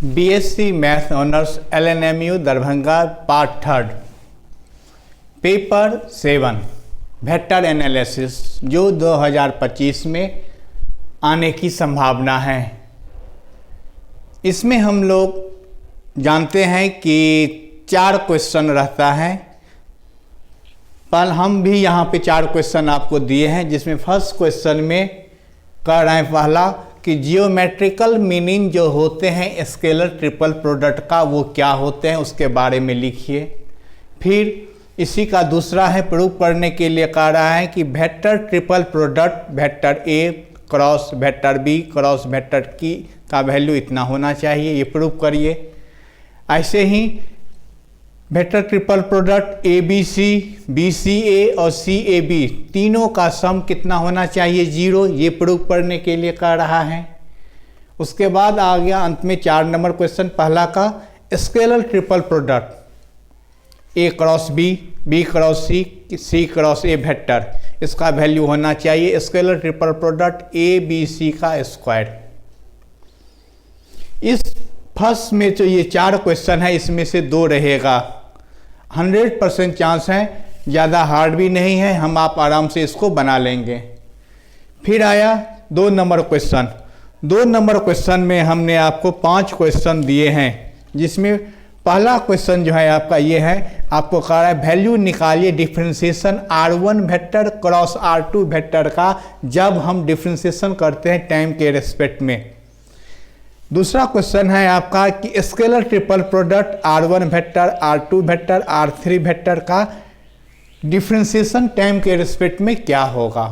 BSc math honours LNMU Darbhanga part third paper 7 vector analysis जो 2025 में आने की संभावना है। इसमें हम लोग जानते हैं कि 4 क्वेश्चन रहता है। पर हम भी यहाँ पे 4 क्वेश्चन आपको दिए हैं, जिसमें फर्स्ट क्वेश्चन में कह रहे हैं पहला कि जियोमेट्रिकल मीनिंग जो होते हैं स्केलर ट्रिपल प्रोडक्ट का वो क्या होते हैं उसके बारे में लिखिए। फिर इसी का दूसरा है प्रूव करने के लिए कह रहा है कि vector triple product vector A cross vector B cross vector की का वैल्यू इतना होना चाहिए, ये प्रूव करिए। ऐसे ही vector triple product A B C B C A और सी ए बी तीनों का सम कितना होना चाहिए 0, ये प्रूव करने के लिए कह रहा है। उसके बाद आ गया अंत में 4 नंबर क्वेश्चन पहला का scalar triple product A cross B B cross C C cross A vector, इसका वैल्यू होना चाहिए scalar triple product A B C का स्क्वायर। इस फर्स्ट में जो ये 4 क्वेश्चन है इसमें से 2 रहेगा, 100% चांस है, ज़्यादा हार्ड भी नहीं है, हम आप आराम से इसको बना लेंगे। फिर आया 2 नंबर क्वेश्चन। 2 नंबर क्वेश्चन में हमने आपको 5 क्वेश्चन दिए हैं, जिसमें पहला क्वेश्चन जो है आपका ये है, आपको कह रहा है वैल्यू निकालिए differentiation R1 vector cross R2 vector का जब हम डिफ्रेंसिएशन करते हैं टाइम के रेस्पेक्ट में। दूसरा क्वेश्चन है आपका कि scalar triple product R1 vector R2 vector R3 vector का डिफ्रेंसिएशन टाइम के रिस्पेक्ट में क्या होगा।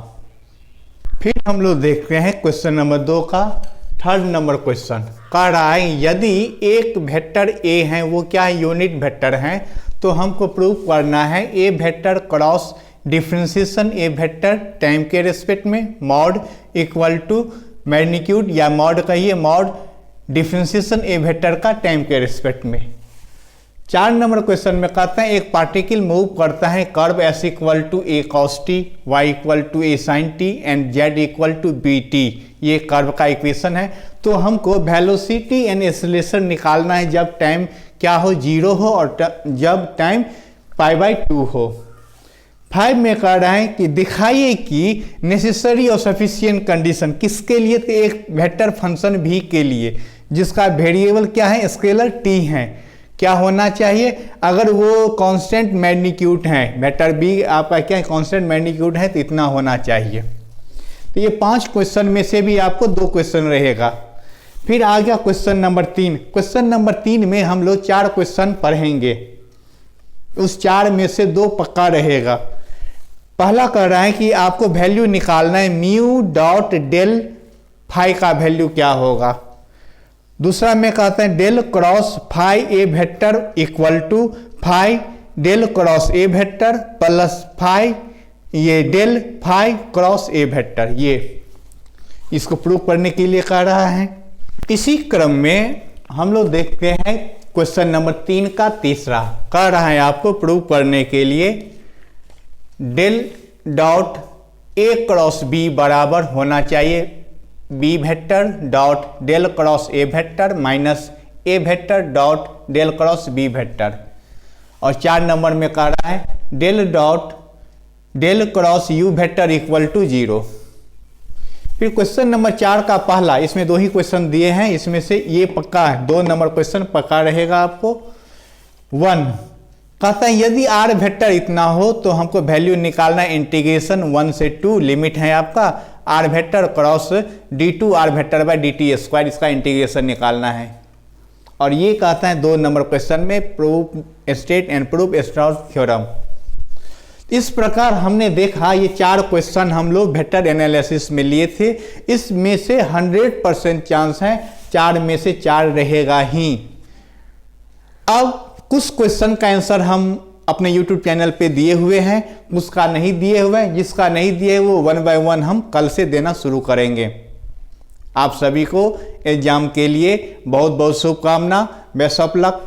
फिर हम लोग देखते हैं क्वेश्चन नंबर 2 का 3rd नंबर क्वेश्चन। कह रहा है यदि एक वेक्टर ए है वो क्या है यूनिट वेक्टर है, तो हमको प्रूव करना है ए वेक्टर क्रॉस डिफ्रेंसिएशन ए वेक्टर टाइम के रिस्पेक्ट में मॉड इक्वल टू मैग्नीट्यूड या मॉड कहिए मॉड डिफ्रेंसिएशन ए वेक्टर का टाइम के रिस्पेक्ट में। 4 नंबर क्वेश्चन में कहते हैं एक पार्टिकल मूव करता है curve S equal to a cos t y equal to a sine t and z equal to b t, ये कर्व का इक्वेशन है। तो हमको वेलोसिटी एंड एक्सेलरेशन निकालना है जब टाइम क्या हो 0 हो और जब टाइम π/2 हो। 5 में कह रहा है कि दिखाइए कि नेसेसरी और सफिशिएंट कंडीशन किसके लिए, तो एक वेक्टर फंक्शन भी के लिए जिसका वेरिएबल क्या है स्केलर टी है, क्या होना चाहिए। अगर वो कांस्टेंट मैग्नीट्यूड है वेक्टर बी आपका क्या कांस्टेंट मैग्नीट्यूड है तो इतना होना चाहिए। तो ये 5 क्वेश्चन में से भी आपको 2 क्वेश्चन रहेगा। फिर आ गया क्वेश्चन नंबर 3। क्वेश्चन नंबर 3 में हम लोग 4 क्वेश्चन पढ़ेंगे, उस 4 में से 2 पक्का रहेगा। पहला कह रहा है कि आपको वैल्यू निकालना है म्यू डॉट डेल फाई का वैल्यू क्या होगा। दूसरा में कहते हैं del cross phi A vector equal to phi del cross A vector plus phi ये del phi cross A vector, ये इसको प्रूव करने के लिए कह रहा है। इसी क्रम में हम लोग देखते हैं क्वेश्चन नंबर 3 का तीसरा। कह रहा है आपको प्रूव करने के लिए del dot A cross B बराबर होना चाहिए B vector dot del cross A vector minus A vector dot del cross B vector. और 4 नंबर में कह रहा है del dot del cross U vector equal to 0। फिर क्वेश्चन नंबर 4 का पहला, इसमें 2 ही क्वेश्चन दिए हैं, इसमें से ये पक्का है 2 नंबर क्वेश्चन पक्का रहेगा आपको। 1 कहता है यदि आर वेक्टर इतना हो तो हमको वैल्यू निकालना है इंटीग्रेशन 1 से 2 लिमिट है आपका R vector cross d2 R vector by dt square, इसका इंटीग्रेशन निकालना है। और ये कहता है 2 नंबर क्वेश्चन में prove state and prove Stokes theorem. इस प्रकार हमने देखा ये 4 क्वेश्चन हम लोग वेक्टर एनालिसिस में लिए थे। इसमें से 100% चांस है 4 में से 4 रहेगा ही। अब कुछ क्वेश्चन का आंसर हम अपने YouTube चैनल पे दिए हुए हैं, उसका नहीं दिए हुए हैं, जिसका नहीं दिए वो 1 बाय 1 हम कल से देना शुरू करेंगे। आप सभी को एग्जाम के लिए बहुत बहुत शुभकामना, बेस्ट ऑफ लक।